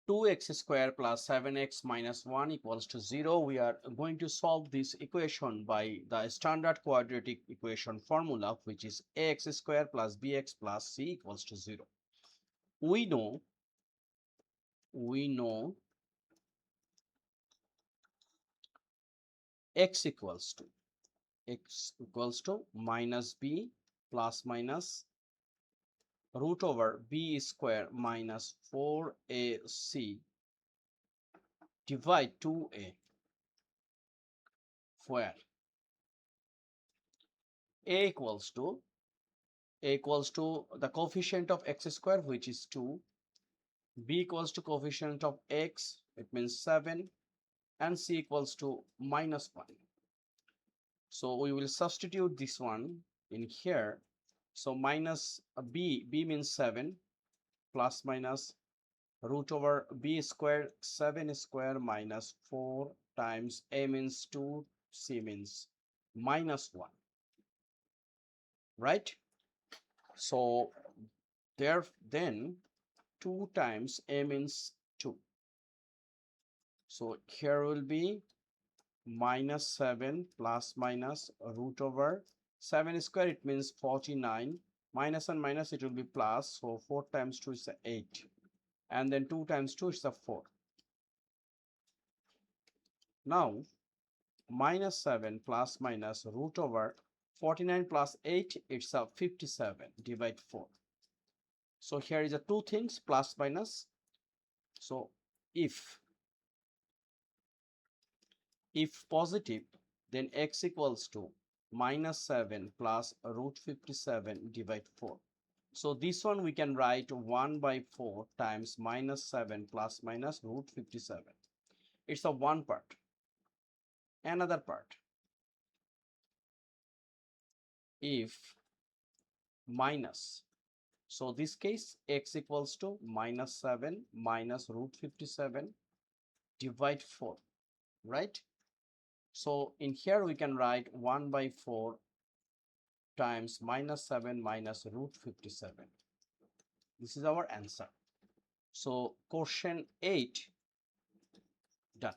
2x square plus 7x minus 1 equals to 0. We are going to solve this equation by the standard quadratic equation formula, which is ax square plus bx plus c equals to 0. We know x equals to minus b plus minus root over b square minus 4ac divide 2a, where a equals to the coefficient of x square, which is 2, b equals to coefficient of x, it means 7, and c equals to minus 1. So we will substitute this one in here. So minus b means 7, plus minus root over b square, 7 square minus 4 times a means 2, c means minus 1, right? So there, then 2 times a means 2. So here will be minus 7 plus minus root over 7 square, it means 49, minus and minus it will be plus, so 4 times 2 is 8, and then 2 times 2 is 4. Now minus 7 plus minus root over 49 plus 8, it's 57, divide 4. So here is the two things, plus minus. So if positive, then x equals to minus 7 plus root 57 divide 4. So this one we can write 1 by 4 times minus 7 plus minus root 57. It's a one part. Another part, if minus, so this case x equals to minus 7 minus root 57 divide 4, right? So in here we can write 1 by 4 times minus 7 minus root 57. This is our answer. So question 8 done.